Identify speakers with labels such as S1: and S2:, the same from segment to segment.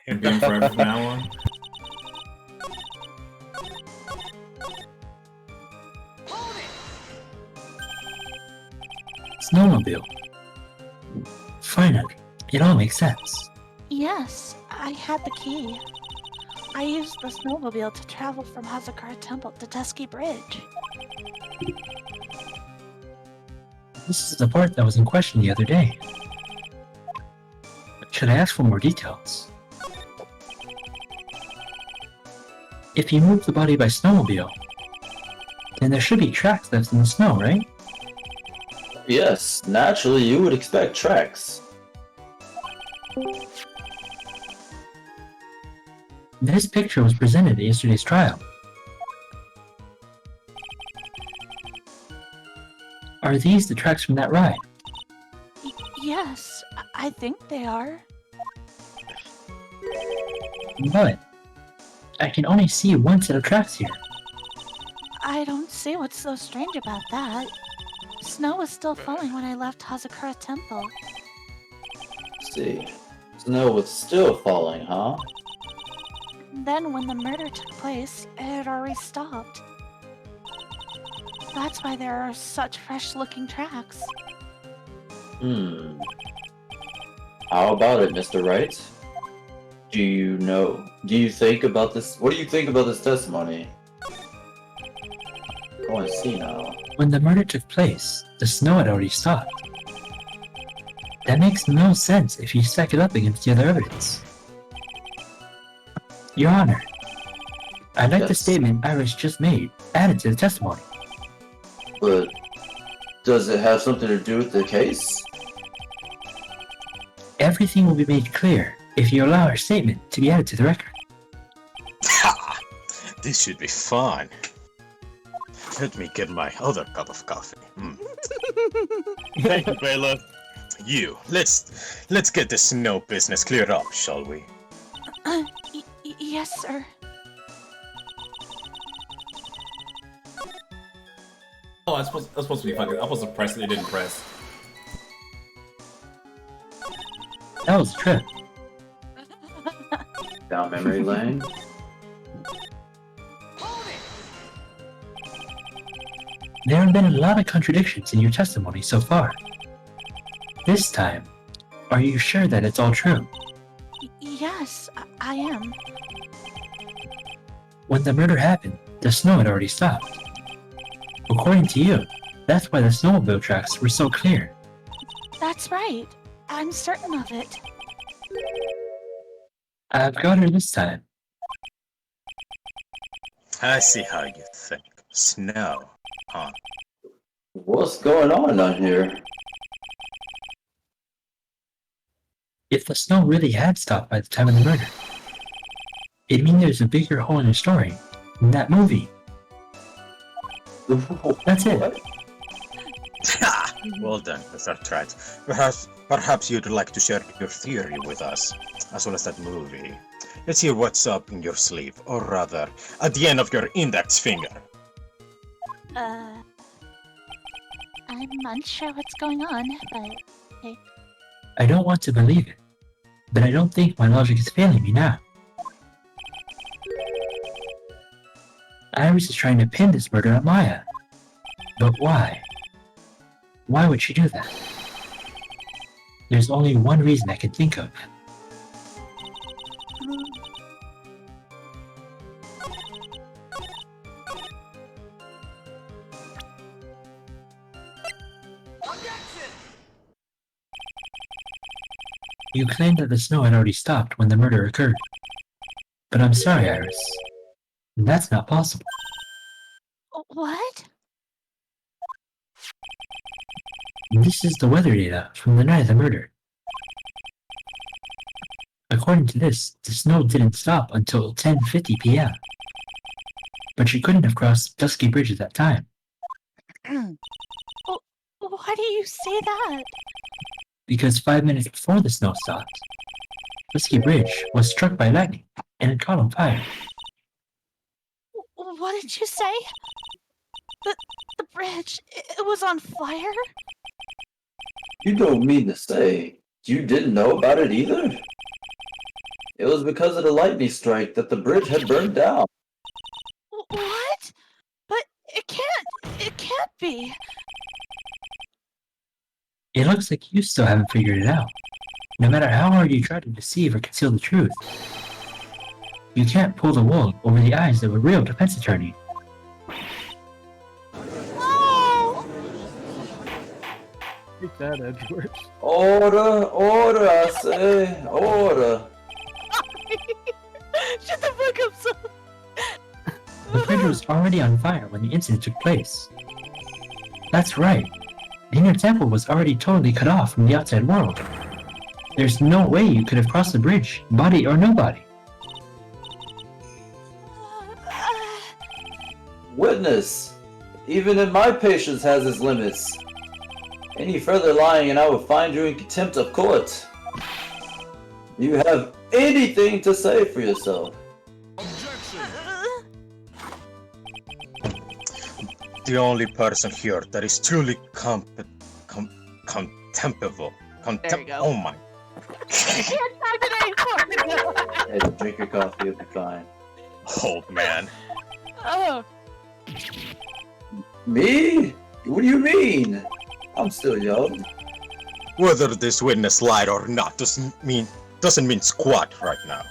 S1: And being forever from now on.
S2: Snowmobile. Finally, it all makes sense.
S3: Yes, I had the key. I used the snowmobile to travel from Hazakara Temple to Dusky Bridge.
S2: This is the part that was in question the other day. Should I ask for more details? If you move the body by snowmobile, then there should be tracks left in the snow, right?
S4: Yes, naturally you would expect tracks.
S2: This picture was presented at yesterday's trial. Are these the tracks from that ride?
S3: Yes, I think they are.
S2: But I can only see one set of tracks here.
S3: I don't see what's so strange about that. Snow was still falling when I left Hazakara Temple.
S4: See, snow was still falling, huh?
S3: Then when the murder took place, it had already stopped. That's why there are such fresh-looking tracks.
S4: How about it, Mr. Wright? Do you think about this? What do you think about this testimony? Go and see now.
S2: When the murder took place, the snow had already stopped. That makes no sense if you stack it up against the other evidence. Your Honor, I'd like the
S4: Yes.
S2: statement Iris just made added to the testimony.
S4: But does it have something to do with the case?
S2: Everything will be made clear if you allow her statement to be added to the record.
S5: Ha! This should be fun. Let me get my other cup of coffee.
S6: Thank you, Bailiff.
S5: You, let's get the snow business cleared up, shall we?
S3: Yes, sir.
S1: Oh, that's supposed to be fucking. I'm supposed to press it. It didn't press.
S2: That was a trip.
S4: Down memory lane?
S2: There have been a lot of contradictions in your testimony so far. This time, are you sure that it's all true?
S3: Yes, I am.
S2: When the murder happened, the snow had already stopped. According to you, that's why the snowmobile tracks were so clear.
S3: That's right. I'm certain of it.
S2: I've got her this time.
S5: I see how you think. Snow, huh?
S4: What's going on down here?
S2: If the snow really had stopped by the time of the murder, it'd mean there's a bigger hole in the story than that movie. That's it.
S4: What?
S5: Ha! Well done, Mr. Wright. Perhaps you'd like to share your theory with us, as well as that movie. Let's hear what's up in your sleeve, or rather, at the end of your index finger.
S3: I'm unsure what's going on, but
S2: I don't want to believe it, but I don't think my logic is failing me now. Iris is trying to pin this murder on Maya. But why? Why would she do that? There's only one reason I can think of. You claimed that the snow had already stopped when the murder occurred. But I'm sorry, Iris. That's not possible.
S3: what?
S2: This is the weather data from the night of the murder. According to this, the snow didn't stop until 10:50 p.m. But she couldn't have crossed Dusky Bridge at that time.
S3: Why do you say that?
S2: Because 5 minutes before the snow stopped, Dusky Bridge was struck by lightning and it caught on fire.
S3: What did you say? The bridge, it was on fire?
S4: You don't mean to say you didn't know about it either? It was because of the lightning strike that the bridge had burned down.
S3: What? But it can't be.
S2: It looks like you still haven't figured it out. No matter how hard you try to deceive or conceal the truth, you can't pull the wool over the eyes of a real defense attorney.
S3: Oh!
S6: Take that, Edgeworth.
S4: Order, I say, order.
S3: Shut the fuck up, son.
S2: The bridge was already on fire when the incident took place. That's right. The inner temple was already totally cut off from the outside world. There's no way you could have crossed the bridge, body or no body.
S4: Witness, even in my patience has its limits. Any further lying and I will find you in contempt of court. Do you have anything to say for yourself?
S5: The only person here that is truly contemptible.
S3: There you go.
S5: Oh my.
S3: Can't find it anymore.
S4: Hey, drink your coffee, you'll be fine.
S5: Old man.
S3: Oh.
S4: Me? What do you mean? I'm still young.
S5: Whether this witness lied or not doesn't mean squat right now.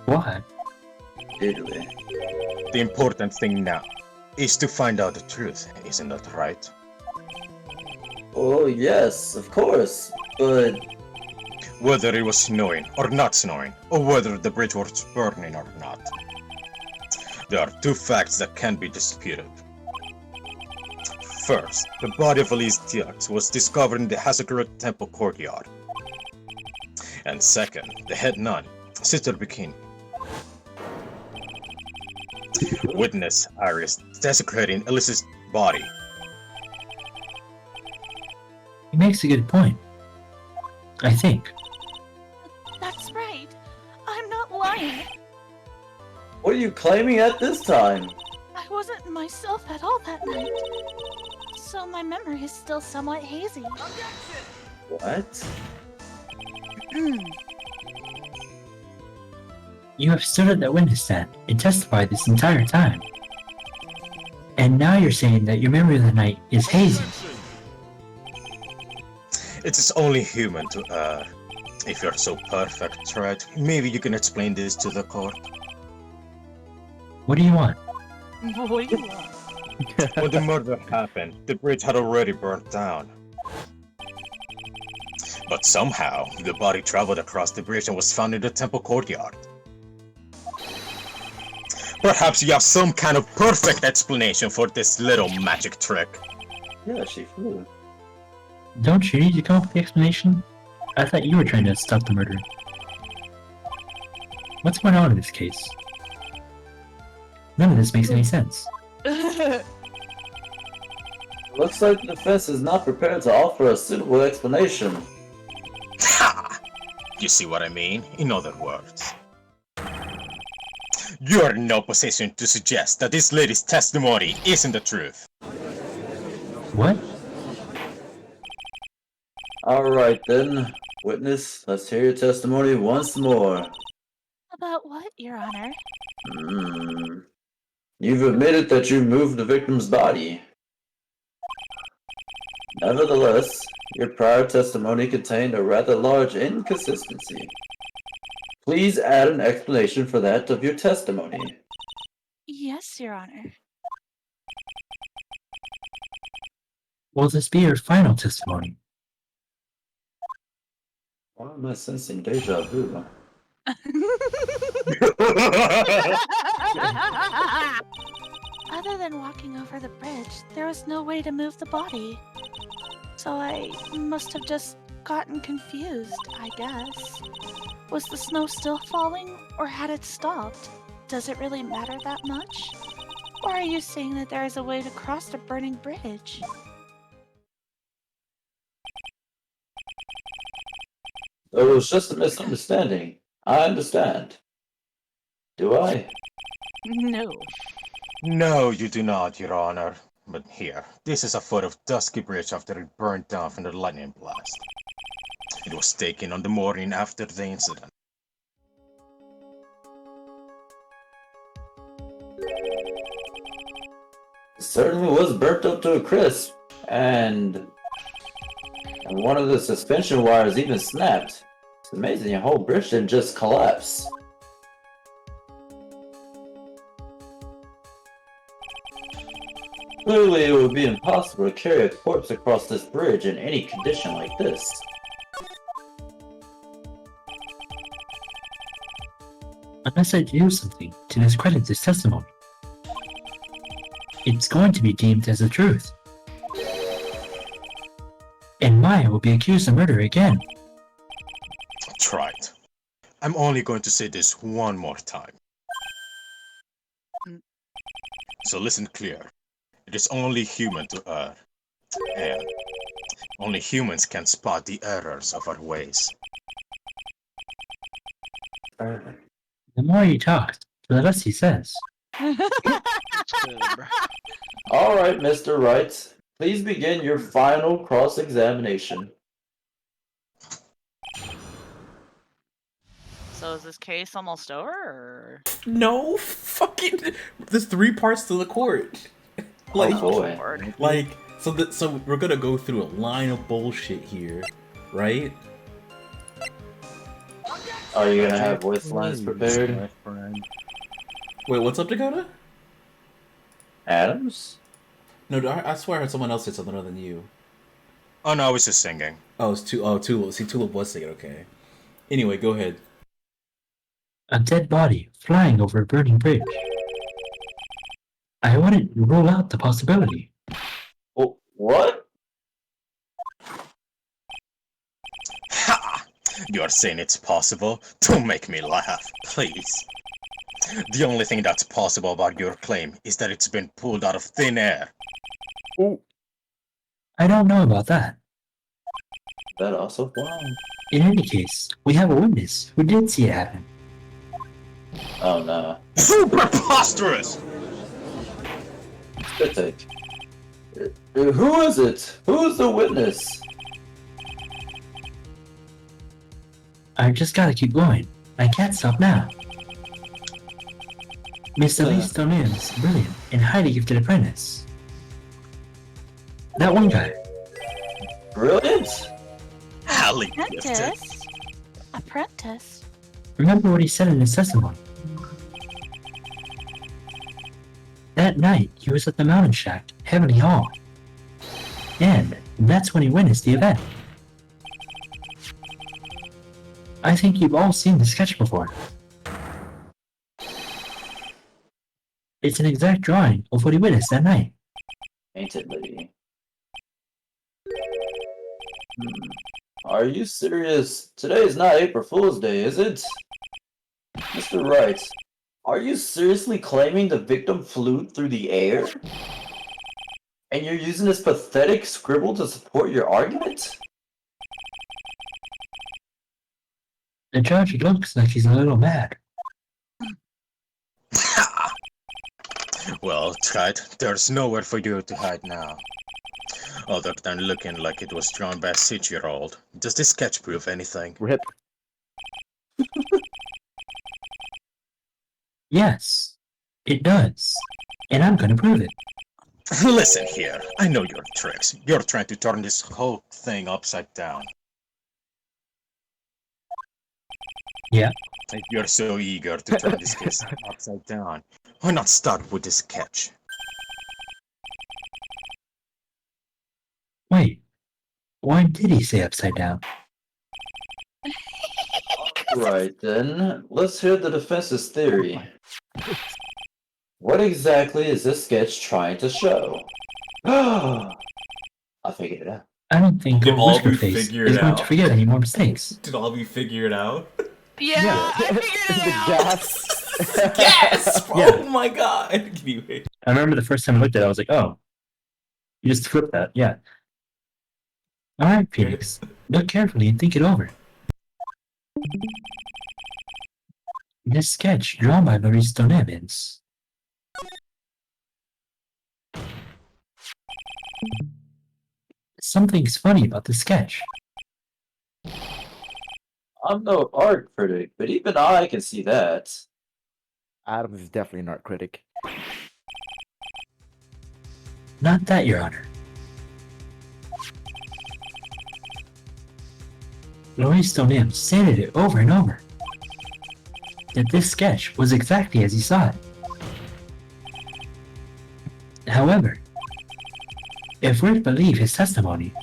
S2: What?
S4: Italy.
S5: The important thing now is to find out the truth, isn't that right?
S4: Oh, yes, of course. But
S5: Whether it was snowing or not snowing, or whether the bridge was burning or not. There are two facts that can't be disputed. First, the body of Elise Diaz was discovered in the Hazakura Temple courtyard. And second, the head nun, Sister Bikini. Witness Iris desecrating Elise's body.
S2: He makes a good point. I think.
S3: That's right. I'm not lying.
S4: what are you claiming at this time?
S3: I wasn't myself at all that night. So my memory is still somewhat hazy.
S4: What?
S2: You have stood at that witness stand and testified this entire time. And now you're saying that your memory of the night is hazy.
S5: It is only human to err. If you're so perfect, right? Maybe you can explain this to the court.
S2: What do you want?
S3: What do you want?
S5: When the murder happened, the bridge had already burnt down. But somehow, the body traveled across the bridge and was found in the temple courtyard. Perhaps you have some kind of perfect explanation for this little magic trick.
S4: Yeah, she flew.
S2: Don't you need to come up with the explanation? I thought you were trying to stop the murder. What's going on in this case? None of this makes any sense.
S4: Looks like the defense is not prepared to offer a suitable explanation.
S5: Ha! You see what I mean? In other words, you are in no position to suggest that this lady's testimony isn't the truth.
S2: What?
S4: Alright then, witness, let's hear your testimony once more.
S3: About what, Your Honor?
S4: You've admitted that you moved the victim's body. Nevertheless, your prior testimony contained a rather large inconsistency. Please add an explanation for that of your testimony.
S3: Yes, Your Honor.
S2: Will this be your final testimony?
S4: Why am I sensing deja vu?
S3: Other than walking over the bridge, there was no way to move the body. So I must have just gotten confused, I guess. Was the snow still falling, or had it stopped? Does it really matter that much? Or are you saying that there is a way to cross the burning bridge?
S4: It was just a misunderstanding. I understand. Do I?
S3: No.
S5: No, you do not, Your Honor. But here, this is a photo of Dusky Bridge after it burned down from the lightning blast. It was taken on the morning after the incident.
S4: It certainly was burnt up to a crisp, and one of the suspension wires even snapped. It's amazing your whole bridge didn't just collapse. Clearly, it would be impossible to carry a corpse across this bridge in any condition like this.
S2: Unless I do something to discredit this testimony, it's going to be deemed as the truth. And Maya will be accused of murder again.
S5: That's right. I'm only going to say this one more time. So listen clear. It is only human to err. And only humans can spot the errors of our ways.
S2: The more he talks, the less he says.
S4: Alright, Mr. Wright. Please begin your final cross-examination.
S6: So is this case almost over, or?
S1: No, fucking. There's 3 parts to the court. Like,
S4: Oh boy.
S6: Lord.
S1: like, so we're gonna go through a line of bullshit here, right?
S4: Are you gonna have voice lines prepared?
S1: Wait, what's up, Dakota?
S4: Adams?
S1: No, I swear I heard someone else say something other than you.
S5: Oh no, I was just singing.
S1: Oh, it's Tula. See, Tula was singing, okay. Anyway, go ahead.
S2: A dead body flying over a burning bridge. I wouldn't rule out the possibility.
S4: Oh, what?
S5: Ha! You are saying it's possible? Don't make me laugh, please. The only thing that's possible about your claim is that it's been pulled out of thin air.
S2: I don't know about that.
S4: That also wrong.
S2: In any case, we have a witness who did see it happen.
S4: Oh no.
S5: Preposterous!
S4: Good take. Who is it? Who's the witness?
S2: I just gotta keep going. I can't stop now. Mr. Lee Stoneman's brilliant and highly gifted apprentice. That one guy.
S4: Brilliant?
S5: Highly gifted.
S3: Apprentice? Apprentice?
S2: Remember what he said in his testimony. That night, he was at the mountain shack, Heavenly Hall. And that's when he witnessed the event. I think you've all seen the sketch before. It's an exact drawing of what he witnessed that night.
S4: Ain't it, lady? Are you serious? Today is not April Fool's Day, is it? Mr. Wright, are you seriously claiming the victim flew through the air? And you're using this pathetic scribble to support your argument?
S2: The judge looks like he's a little mad.
S5: Well, right, there's nowhere for you to hide now. Other than looking like it was drawn by a 6-year-old. Does this sketch prove anything?
S7: Rip.
S2: Yes, it does. And I'm gonna prove it.
S5: Listen here, I know your tricks. You're trying to turn this whole thing upside down.
S2: Yeah.
S5: You're so eager to turn this case upside down. Why not start with this sketch?
S2: Wait, why did he say upside down?
S4: Right then, let's hear the defense's theory. What exactly is this sketch trying to show? I figured it out.
S2: I don't think
S1: Did
S2: old
S1: all of you
S2: Whiskerface
S1: figure
S2: is
S1: it
S2: going to
S1: out?
S2: forget any more mistakes.
S1: Did all of you figure it out?
S6: Yeah, I figured it
S7: The
S6: out.
S7: gas.
S1: Yes!
S2: Yeah.
S1: Oh my god! Can you wait?
S2: I remember the first time I looked at it, I was like, oh. You just flip that, yeah. Alright, Phoenix. Look carefully and think it over. This sketch, drawn by Maurice Donevins. Something's funny about the sketch.
S4: I'm no art critic, but even I can see that.
S7: Adams is definitely an art critic.
S2: Not that, Your Honor. Louis Stonem stated it over and over that this sketch was exactly as he saw it. However, if we're to believe his testimony,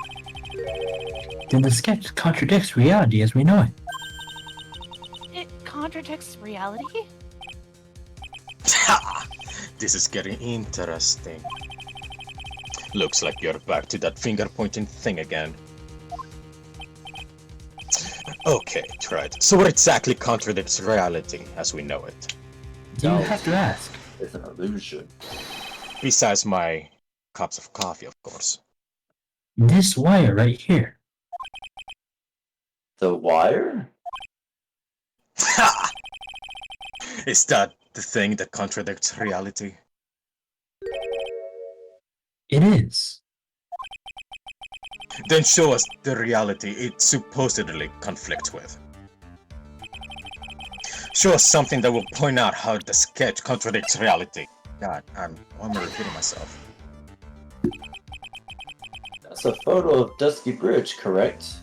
S2: then the sketch contradicts reality as we know it.
S3: It contradicts reality?
S5: Ha! This is getting interesting. Looks like you're back to that finger-pointing thing again. Okay, right. So what exactly contradicts reality as we know it?
S2: You have to ask.
S4: It's an illusion.
S5: Besides my cups of coffee, of course.
S2: This wire right here.
S4: The wire?
S5: Ha! Is that the thing that contradicts reality?
S2: It is.
S5: Then show us the reality it supposedly conflicts with. Show us something that will point out how the sketch contradicts reality. God, I'm repeating myself.
S4: That's a photo of Dusky Bridge, correct?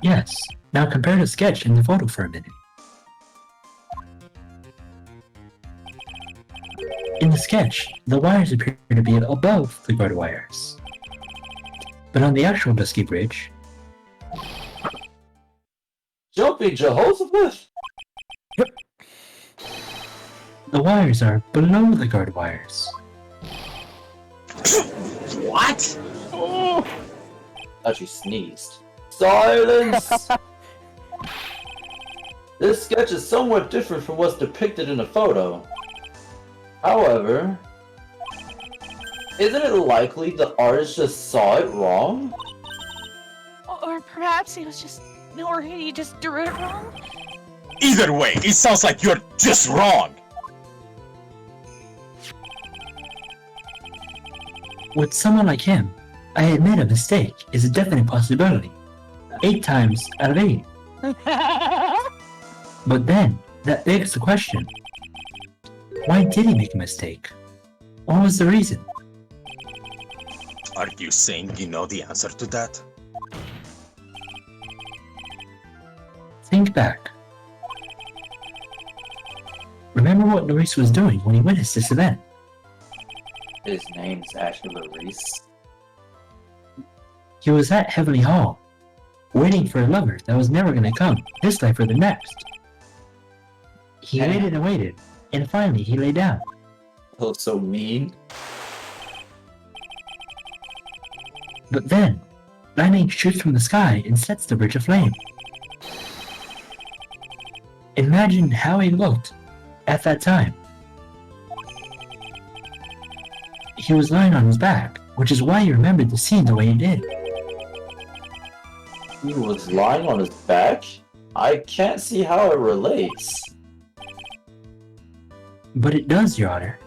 S2: Yes. Now compare the sketch and the photo for a minute. In the sketch, the wires appear to be above the guard wires. But on the actual Dusky Bridge,
S4: Jumping Jehoshaphat?
S2: the wires are below the guard wires.
S5: What?
S4: Thought you sneezed. Silence! This sketch is somewhat different from what's depicted in the photo. However, isn't it likely the artist just saw it wrong?
S3: Or perhaps he was just... Or he just drew it wrong?
S5: Either way, it sounds like you're just wrong!
S2: With someone like him, I admit a mistake is a definite possibility. 8 times out of 8. But then, that begs the question. Why did he make a mistake? What was the reason?
S5: Are you saying you know the answer to that?
S2: Think back. Remember what Luis was doing when he witnessed this event.
S4: His name's actually Reese.
S2: He was at Heavenly Hall, waiting for a lover that was never gonna come, this life or the next. He waited and waited, and finally he lay down.
S4: Oh, so mean.
S2: But then, lightning shoots from the sky and sets the bridge aflame. Imagine how he looked at that time. He was lying on his back, which is why he remembered the scene the way he did.
S4: He was lying on his back? I can't see how it relates.
S2: But it does, Your Honor.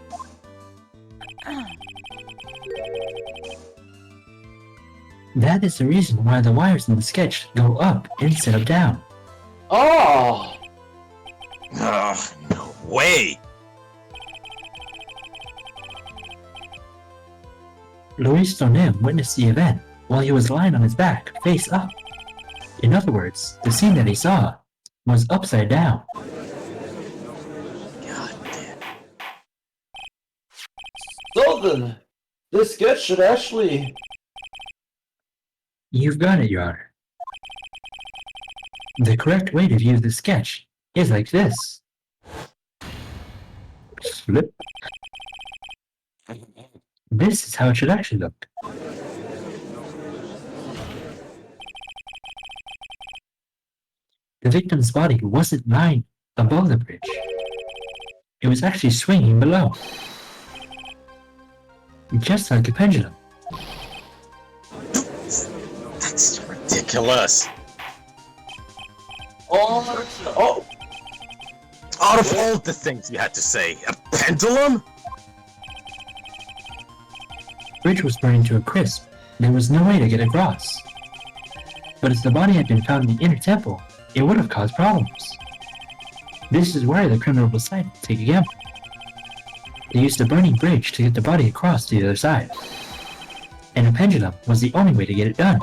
S2: That is the reason why the wires in the sketch go up instead of down.
S4: Oh!
S5: Ugh, no way!
S2: Luis Donem witnessed the event while he was lying on his back, face up. In other words, the scene that he saw was upside down.
S5: God damn.
S4: So then, this sketch should actually...
S2: You've got it, Your Honor. The correct way to view the sketch is like this. Flip. This is how it should actually look. The victim's body wasn't lying above the bridge. It was actually swinging below. Just like a pendulum.
S5: That's ridiculous.
S4: Oh!
S5: Out of all the things you had to say, a pendulum?
S2: The bridge was burning to a crisp. There was no way to get across. But if the body had been found in the inner temple, it would have caused problems. This is where the criminal decided to take a gamble. They used a burning bridge to get the body across to the other side. And a pendulum was the only way to get it done.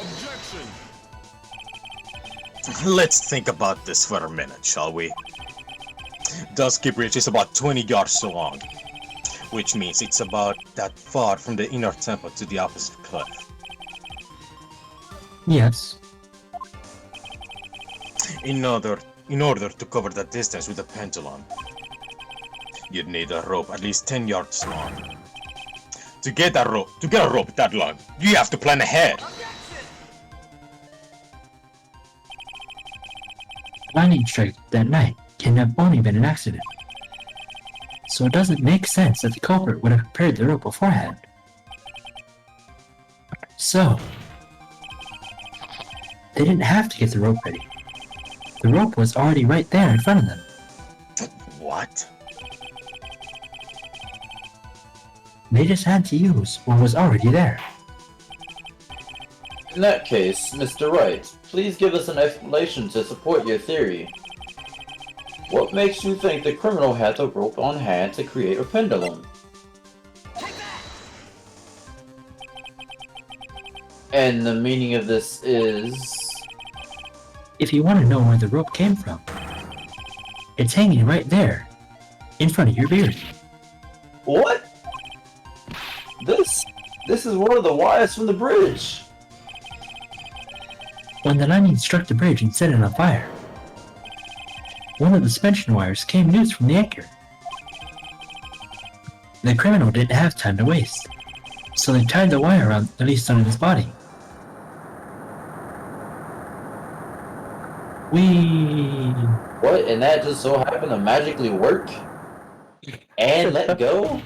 S5: Let's think about this for a minute, shall we? Dusky Bridge is about 20 yards long, which means it's about that far from the inner temple to the opposite cliff.
S2: Yes.
S5: In order to cover that distance with a pendulum, you'd need a rope at least 10 yards long. To get a rope that long, you have to plan ahead.
S2: Lightning strike that night can have only been an accident. So it doesn't make sense that the culprit would have prepared the rope beforehand. So, they didn't have to get the rope ready. The rope was already right there in front of them.
S5: What?
S2: They just had to use what was already there.
S4: In that case, Mr. Wright, please give us an explanation to support your theory. What makes you think the criminal had the rope on hand to create a pendulum? And the meaning of this is...
S2: If you want to know where the rope came from, it's hanging right there, in front of your beard.
S4: What? This is one of the wires from the bridge.
S2: When the lightning struck the bridge and set it on fire, one of the suspension wires came loose from the anchor. The criminal didn't have time to waste, so they tied the wire around the least on his body.
S4: What? And that just so happened to magically work? And let go?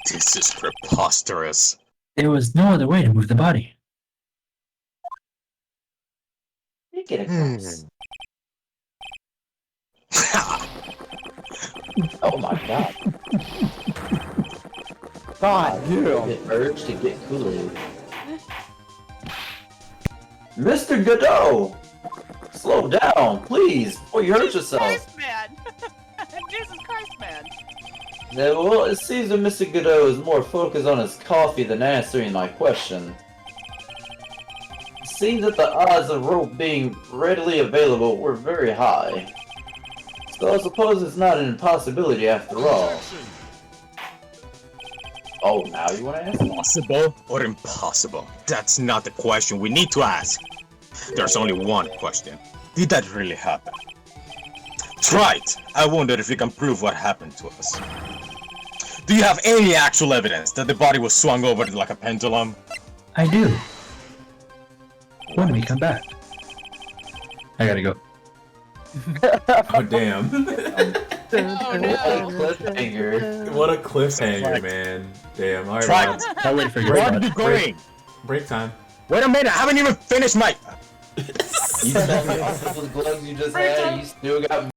S5: This is preposterous.
S2: There was no other way to move the body.
S4: Get across. Oh my god.
S7: God, you.
S4: The urge to get Kool-Aid. Mr. Godot! Slow down, please, before you hurt
S6: Jesus
S4: yourself.
S6: Christ, man! Jesus Christ, man!
S4: Now, well, it seems that Mr. Godot is more focused on his coffee than answering my question. It seems that the odds of rope being readily available were very high. So I suppose it's not an impossibility after all. Oh, now you want to ask?
S5: Possible or impossible? That's not the question we need to ask. There's only one question. Did that really happen? Try it! I wonder if you can prove what happened to us. Do you have any actual evidence that the body was swung over like a pendulum?
S2: I do. When we come back. I gotta go.
S1: Oh damn!
S6: Oh no!
S4: Cliffhanger.
S1: What a cliffhanger, man! Damn. All right,
S5: Try
S1: lads.
S5: it!
S2: I'll wait for your
S5: Where are
S2: response.
S5: you going?
S1: Break time.
S5: Wait a minute, I haven't even finished my...
S4: You still got those gloves you just had, you still got